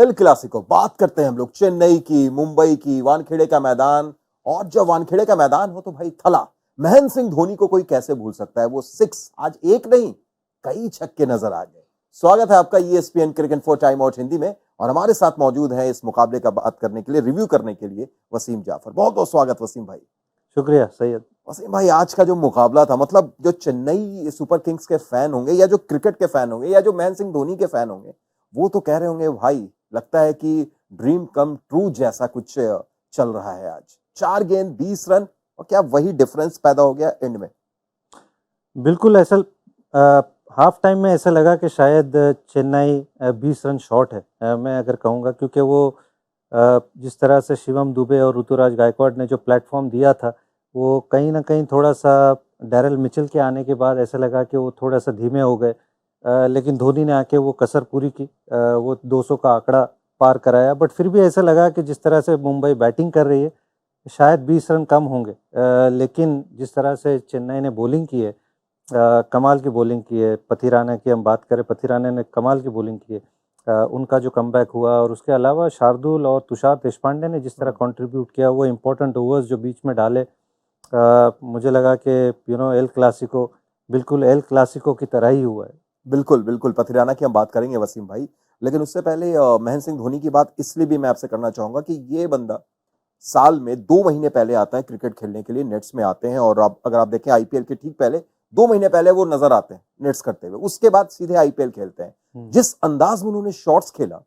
El Clasico बात करते हैं हम लोग चेन्नई की, मुंबई की, वानखेड़े का मैदान। और जब वानखेड़े का मैदान हो तो भाई थला महेंद्र सिंह धोनी को कोई कैसे भूल सकता है। वो सिक्स आज एक नहीं कई छक्के नजर आ गए। स्वागत है आपका ESPN cricket for time out Hindi में। और हमारे साथ मौजूद है इस मुकाबले का बात करने के लिए, रिव्यू करने के लिए वसीम जाफर। बहुत बहुत स्वागत वसीम भाई। शुक्रिया सैयद। वसीम भाई, आज का जो मुकाबला था, मतलब जो चेन्नई सुपर किंग्स के फैन होंगे या जो क्रिकेट के फैन होंगे या जो महेंद्र सिंह धोनी के फैन होंगे, वो तो कह रहे होंगे भाई लगता है कि ड्रीम कम ट्रू जैसा कुछ चल रहा है। आज 4 गेंद 20 रन और क्या वही डिफरेंस पैदा हो गया एंड में। बिल्कुल ऐसा हाफ टाइम में ऐसा लगा कि शायद चेन्नई 20 रन शॉर्ट है, मैं अगर कहूँगा, क्योंकि वो जिस तरह से शिवम दुबे और ऋतुराज गायकवाड़ ने जो प्लेटफॉर्म दिया था, वो कहीं ना कहीं थोड़ा सा डैरल मिचेल के आने के बाद ऐसा लगा कि वो थोड़ा सा धीमे हो गए। लेकिन धोनी ने आके वो कसर पूरी की, वो 200 का आंकड़ा पार कराया। बट फिर भी ऐसा लगा कि जिस तरह से मुंबई बैटिंग कर रही है शायद 20 रन कम होंगे, लेकिन जिस तरह से चेन्नई ने बॉलिंग की है, कमाल की बॉलिंग की है। पथिराना की हम बात करें, पथिराना ने कमाल की बॉलिंग की है। उनका जो कमबैक हुआ, और उसके अलावा शार्दुल और तुषार देशपांडे ने जिस तरह कंट्रीब्यूट किया, वो इम्पोर्टेंट ओवर्स जो बीच में डाले, मुझे लगा कि एल क्लासिको बिल्कुल एल क्लासिको की तरह ही हुआ है। बिल्कुल बिल्कुल, पथिराना की हम बात करेंगे वसीम भाई, लेकिन उससे पहले महेंद्र सिंह धोनी की बात इसलिए भी मैं आपसे करना चाहूंगा कि ये बंदा साल में 2 महीने पहले आता है क्रिकेट खेलने के लिए, नेट्स में आते हैं। और अगर आप देखें IPL के ठीक पहले 2 महीने पहले वो नजर आते हैं नेट्स करते हुए, उसके बाद सीधे IPL खेलते हैं। जिस अंदाज में उन्होंने शॉट्स खेला,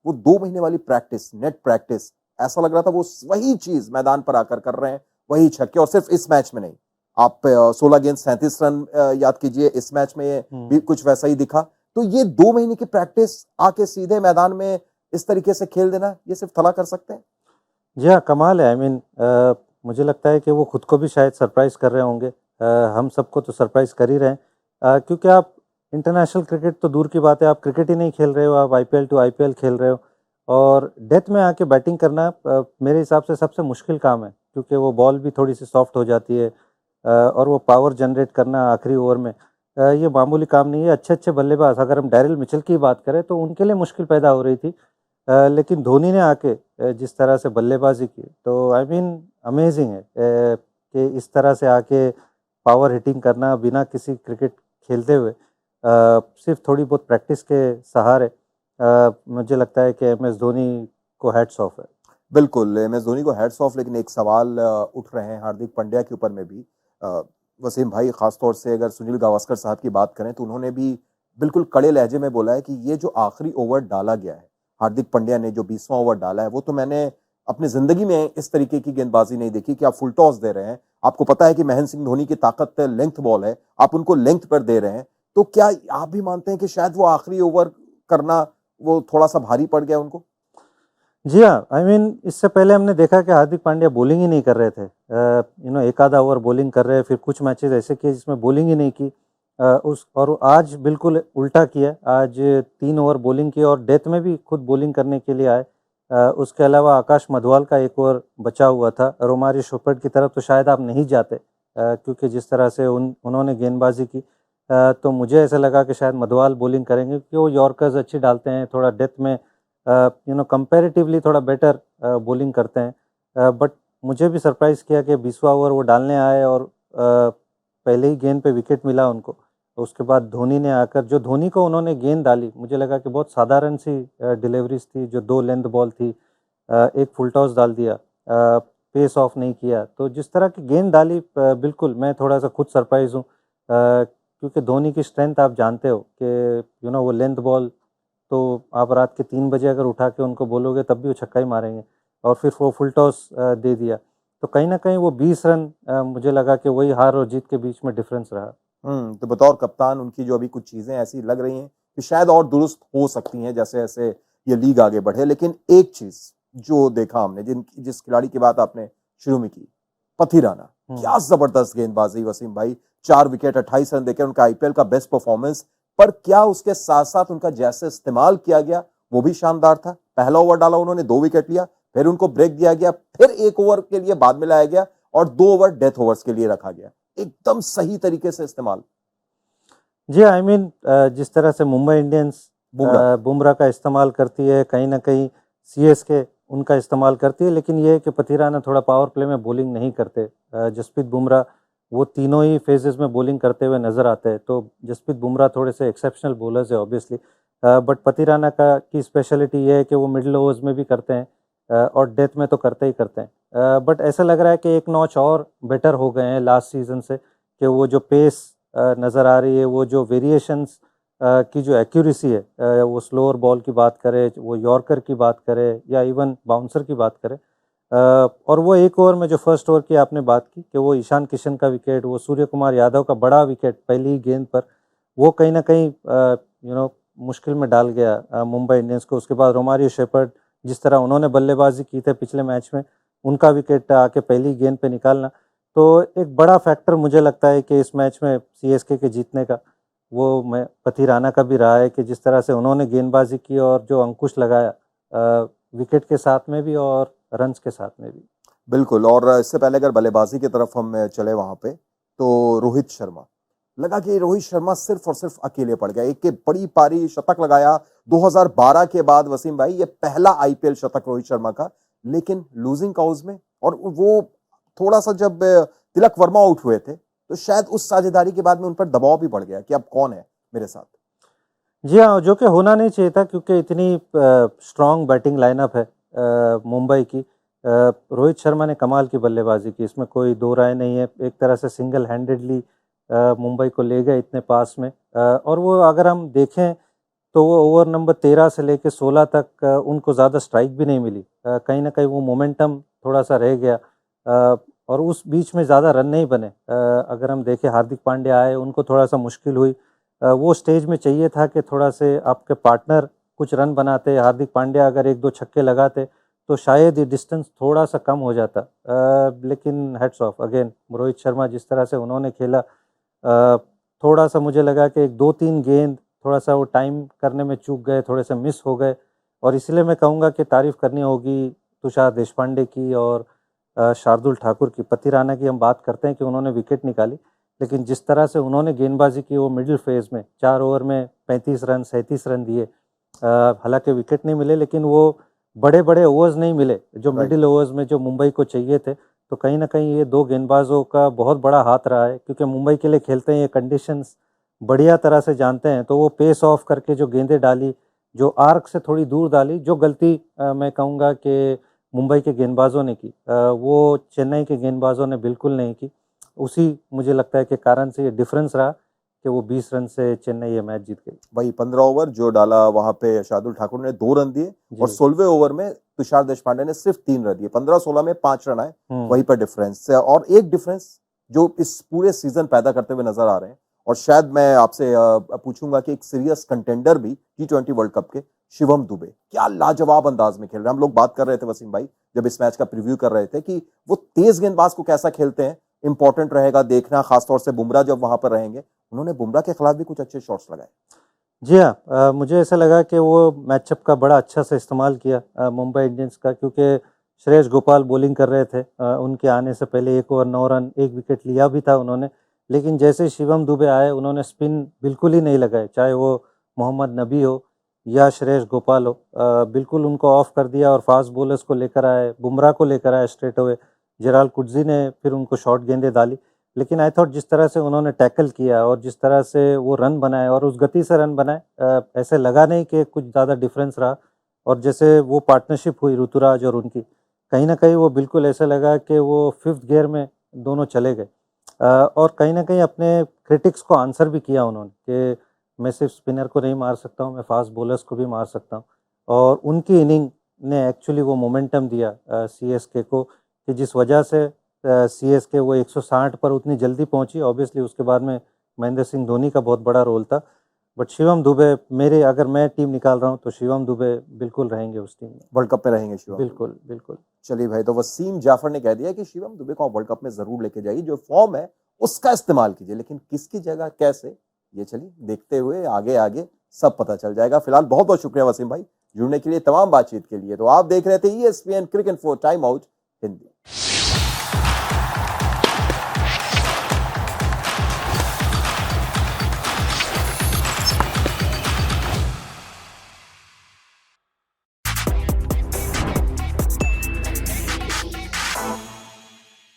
वो 2 महीने वाली प्रैक्टिस, नेट प्रैक्टिस, ऐसा लग रहा था वो वही चीज मैदान पर आकर कर रहे हैं, वही छक्के। और सिर्फ इस मैच में नहीं, आप 16 गेंद 37 रन याद कीजिए, इस मैच में भी कुछ वैसा ही दिखा। तो ये 2 महीने की प्रैक्टिस आके सीधे मैदान में इस तरीके से खेल देना, ये सिर्फ थला कर सकते हैं। जी हाँ, कमाल है। आई मीन मुझे लगता है कि वो खुद को भी शायद सरप्राइज कर रहे होंगे। हम सबको तो सरप्राइज कर ही रहे हैं, क्योंकि आप इंटरनेशनल क्रिकेट तो दूर की बात है, आप क्रिकेट ही नहीं खेल रहे हो, आप IPL टू IPL खेल रहे हो। और डेथ में आके बैटिंग करना मेरे हिसाब से सबसे मुश्किल काम है, क्योंकि वो बॉल भी थोड़ी सी सॉफ्ट हो जाती है, और वो पावर जनरेट करना आखिरी ओवर में, ये मामूली काम नहीं है। अच्छे अच्छे बल्लेबाज, अगर हम डैरिल मिचेल की बात करें तो उनके लिए मुश्किल पैदा हो रही थी, लेकिन धोनी ने आके जिस तरह से बल्लेबाजी की, तो आई मीन अमेजिंग है कि इस तरह से आके पावर हिटिंग करना बिना किसी क्रिकेट खेलते हुए, सिर्फ थोड़ी बहुत प्रैक्टिस के सहारे। मुझे लगता है कि MS धोनी को हैट्स ऑफ है। बिल्कुल MS धोनी को हैट्स ऑफ, लेकिन एक सवाल उठ रहे हैं हार्दिक पांड्या के ऊपर में भी। वसीम भाई, खासतौर से अगर सुनील गावस्कर साहब की बात करें तो उन्होंने भी बिल्कुल कड़े लहजे में बोला है कि ये जो आखिरी ओवर डाला गया है, हार्दिक पांड्या ने जो 20वां ओवर डाला है, वो तो मैंने अपनी जिंदगी में इस तरीके की गेंदबाजी नहीं देखी कि आप फुल टॉस दे रहे हैं। आपको पता है कि महेंद्र सिंह धोनी की ताकत लेंथ बॉल है, आप उनको लेंथ पर दे रहे हैं। तो क्या आप भी मानते हैं कि शायद वो आखिरी ओवर करना वो थोड़ा सा भारी पड़ गया उनको? जी हाँ, आई मीन इससे पहले हमने देखा कि हार्दिक पांड्या बॉलिंग ही नहीं कर रहे थे। एक आधा ओवर बॉलिंग कर रहे, फिर कुछ मैचेस ऐसे किए जिसमें बॉलिंग ही नहीं की। और आज बिल्कुल उल्टा किया। आज 3 ओवर बॉलिंग की और डेथ में भी खुद बॉलिंग करने के लिए आए। उसके अलावा आकाश मधवाल का एक ओवर बचा हुआ था। रोमारी शोपेट की तरफ तो शायद आप नहीं जाते, क्योंकि जिस तरह से उन्होंने गेंदबाजी की, तो मुझे ऐसा लगा कि शायद मधवाल बॉलिंग करेंगे, क्योंकि वो यॉर्कर्स अच्छी डालते हैं, थोड़ा डेथ में कंपैरेटिवली थोड़ा बेटर बॉलिंग करते हैं। बट मुझे भी सरप्राइज़ किया कि 20वां ओवर वो डालने आए और पहले ही गेंद पे विकेट मिला उनको। उसके बाद धोनी ने आकर, जो धोनी को उन्होंने गेंद डाली, मुझे लगा कि बहुत साधारण सी डिलीवरीज थी, जो 2 लेंथ बॉल थी, एक फुल टॉस डाल दिया, पेस ऑफ नहीं किया। तो जिस तरह की गेंद डाली, बिल्कुल मैं थोड़ा सा खुद सरप्राइज हूँ, क्योंकि धोनी की स्ट्रेंथ आप जानते हो कि वो लेंथ बॉल तो आप रात के 3 बजे अगर उठा के उनको बोलोगे तब भी वो छक्का ही मारेंगे, और फिर वो फुल टॉस दे दिया। तो कहीं ना कहीं वो 20 रन, मुझे लगा कि वही हार और जीत के बीच में डिफरेंस रहा। तो बतौर कप्तान उनकी जो अभी कुछ चीजें ऐसी लग रही हैं कि शायद और दुरुस्त हो सकती हैं जैसे जैसे ये लीग आगे बढ़े। लेकिन एक चीज जो देखा हमने, जिस खिलाड़ी की बात आपने शुरू में की, पथिराना, क्या जबरदस्त गेंदबाजी वसीम भाई। 4 विकेट 28 रन देकर उनका IPL का बेस्ट परफॉर्मेंस। पर क्या उसके साथ साथ उनका जैसे इस्तेमाल किया गया वो भी शानदार था। पहला ओवर डाला उन्होंने, 2 विकेट लिया, फिर उनको ब्रेक दिया गया, फिर 1 ओवर के लिए बाद में लाया गया और 2 ओवर डेथ ओवर्स के लिए रखा गया। एकदम सही तरीके से इस्तेमाल। जी, आई मीन जिस तरह से मुंबई इंडियंस बुमराह का इस्तेमाल करती है, कहीं ना कहीं सीएसके उनका इस्तेमाल करती है, लेकिन ये है कि पथिराना थोड़ा पावर प्ले में बॉलिंग नहीं करते। जसप्रीत बुमराह वो तीनों ही फेजेस में बॉलिंग करते हुए नजर आते हैं, तो जसप्रीत बुमराह थोड़े से एक्सेप्शनल बॉलर्स है ऑब्वियसली, बट पथिराना का की स्पेशलिटी ये है कि वो मिडिल ओवर्स में भी करते हैं, और डेथ में तो करते ही करते हैं। बट ऐसा लग रहा है कि एक नॉच और बेटर हो गए हैं लास्ट सीजन से, कि वो जो पेस नज़र आ रही है, वो जो वेरिएशंस की जो एक्यूरेसी है, वो स्लोअर बॉल की बात करें, वो यॉर्कर की बात करें, या इवन बाउंसर की बात करें, और वो एक ओवर में जो फर्स्ट ओवर की आपने बात की कि वो ईशान किशन का विकेट, वो सूर्य कुमार यादव का बड़ा विकेट पहली ही गेंद पर, वो कहीं ना कहीं मुश्किल में डाल गया मुंबई इंडियंस को। उसके बाद रोमारियो शेपर्ड, जिस तरह उन्होंने बल्लेबाजी की थी पिछले मैच में, उनका विकेट आके पहली गेंद पे निकालना, तो एक बड़ा फैक्टर मुझे लगता है कि इस मैच में सीएसके के जीतने का, वो मैं पथिराना का भी रहा है कि जिस तरह से उन्होंने गेंदबाजी की और जो अंकुश लगाया विकेट के साथ में भी और रन्स के साथ में भी। बिल्कुल। और इससे पहले अगर बल्लेबाजी की तरफ हम चले वहां पे, तो रोहित शर्मा, लगा कि रोहित शर्मा सिर्फ और सिर्फ अकेले पड़ गया। एक के बड़ी पारी शतक लगाया 2012 के बाद वसीम भाई, ये पहला आईपीएल शतक रोहित शर्मा का, लेकिन लूजिंग काउज में। और वो थोड़ा सा जब तिलक वर्मा आउट हुए थे, तो शायद उस साझेदारी के बाद में उन पर दबाव भी बढ़ गया कि अब कौन है मेरे साथ। जी हाँ, जो कि होना नहीं चाहिए था, क्योंकि इतनी स्ट्रॉन्ग बैटिंग लाइनअप है मुंबई की। रोहित शर्मा ने कमाल की बल्लेबाजी की, इसमें कोई दो राय नहीं है। एक तरह से सिंगल हैंडेडली मुंबई को ले गए इतने पास में, और वो अगर हम देखें तो वो ओवर नंबर 13 से लेके 16 तक उनको ज़्यादा स्ट्राइक भी नहीं मिली। कहीं ना कहीं वो मोमेंटम थोड़ा सा रह गया, और उस बीच में ज़्यादा रन नहीं बने। अगर हम देखें, हार्दिक पांड्या आए, उनको थोड़ा सा मुश्किल हुई। वो स्टेज में चाहिए था कि थोड़ा से आपके पार्टनर कुछ रन बनाते, हार्दिक पांड्या अगर एक दो छक्के लगाते तो शायद ये डिस्टेंस थोड़ा सा कम हो जाता। लेकिन heads of again, Rohit Sharma जिस तरह से उन्होंने खेला, थोड़ा सा मुझे लगा कि एक दो तीन गेंद थोड़ा सा वो टाइम करने में चूक गए, थोड़े से मिस हो गए। और इसलिए मैं कहूँगा कि तारीफ़ करनी होगी तुषार देशपांडे की और शार्दुल ठाकुर की। पथिराना की हम बात करते हैं कि उन्होंने विकेट निकाली, लेकिन जिस तरह से उन्होंने गेंदबाजी की वो मिडिल फेज में 4 ओवर में 35 रन 37 रन दिए। हालांकि विकेट नहीं मिले, लेकिन वो बड़े बड़े ओवर्स नहीं मिले जो राइट। मिडिल ओवर्स में जो मुंबई को चाहिए थे। तो कहीं ना कहीं ये दो गेंदबाजों का बहुत बड़ा हाथ रहा है, क्योंकि मुंबई के लिए खेलते हैं, ये कंडीशंस बढ़िया तरह से जानते हैं। तो वो पेस ऑफ करके जो गेंदें डाली, जो आर्क से थोड़ी दूर डाली, जो गलती मैं कहूँगा कि मुंबई के गेंदबाजों ने की, वो चेन्नई के गेंदबाजों ने बिल्कुल नहीं की। उसी मुझे लगता है कि कारण से ये डिफरेंस रहा कि वो 20 रन से चेन्नई ये मैच जीत गई। वही 15 ओवर जो डाला वहां पे शार्दुल ठाकुर ने 2 रन दिए, और जी। 16वें ओवर में तुषार देशपांडे ने सिर्फ 3 रन दिए। 15-16 में 5 रन आए, वहीं पर डिफरेंस है। और एक डिफरेंस जो इस पूरे सीजन पैदा करते हुए नजर आ रहे हैं, और शायद मैं आपसे पूछूंगा कि एक सीरियस कंटेंडर भी T20 वर्ल्ड कप के, शिवम दुबे, क्या लाजवाब अंदाज में खेल रहे हैं। हम लोग बात कर रहे थे वसीम भाई, जब इस मैच का प्रीव्यू कर रहे थे, कि वो तेज गेंदबाज को कैसा खेलते हैं, इंपॉर्टेंट रहेगा देखना, खासतौर से बुमराह जब वहां पर रहेंगे। उन्होंने बुमराह के खिलाफ भी कुछ अच्छे शॉट्स लगाए। जी हाँ, मुझे ऐसा लगा कि वो मैचअप का बड़ा अच्छा से इस्तेमाल किया मुंबई इंडियंस का, क्योंकि श्रेयस गोपाल बॉलिंग कर रहे थे। उनके आने से पहले 1 ओवर 9 रन 1 विकेट लिया भी था उन्होंने, लेकिन जैसे ही शिवम दुबे आए उन्होंने स्पिन बिल्कुल ही नहीं लगाए, चाहे वो मोहम्मद नबी हो या श्रेयस गोपाल हो। बिल्कुल उनको ऑफ कर दिया और फास्ट बॉलर्स को लेकर आए, बुमराह को लेकर आए स्ट्रेट अवे। जेराल कुड्जी ने फिर उनको शॉर्ट गेंदें डाली, लेकिन आई थॉट जिस तरह से उन्होंने टैकल किया और जिस तरह से वो रन बनाए और उस गति से रन बनाए, ऐसे लगा नहीं कि कुछ ज़्यादा डिफरेंस रहा। और जैसे वो पार्टनरशिप हुई ऋतुराज और उनकी, कहीं ना कहीं वो बिल्कुल ऐसा लगा कि वो 5th गियर में दोनों चले गए। और कहीं ना कहीं अपने क्रिटिक्स को आंसर भी किया उन्होंने कि मैं सिर्फ स्पिनर को नहीं मार सकता हूँ, मैं फास्ट बॉलर्स को भी मार सकता हूँ। और उनकी इनिंग ने एक्चुअली वो मोमेंटम दिया सीएसके को, कि जिस वजह से सीएसके वो 160 पर उतनी जल्दी पहुंची। ऑब्वियसली उसके बाद में महेंद्र सिंह धोनी का बहुत बड़ा रोल था, बट शिवम दुबे, मेरे अगर मैं टीम निकाल रहा हूं तो शिवम दुबे बिल्कुल रहेंगे उस टीम में। वर्ल्ड कप में रहेंगे शिवम। बिल्कुल बिल्कुल। चलिए भाई, तो वसीम जाफर ने कह दिया कि शिवम दुबे को आप वर्ल्ड कप में जरूर लेके जाइए, जो फॉर्म है उसका इस्तेमाल कीजिए, लेकिन किसकी जगह कैसे, ये चलिए देखते हुए आगे आगे सब पता चल जाएगा। फिलहाल बहुत बहुत शुक्रिया वसीम भाई जुड़ने के लिए, तमाम बातचीत के लिए। तो आप देख रहे थे ESPN cricket info time out Hindi.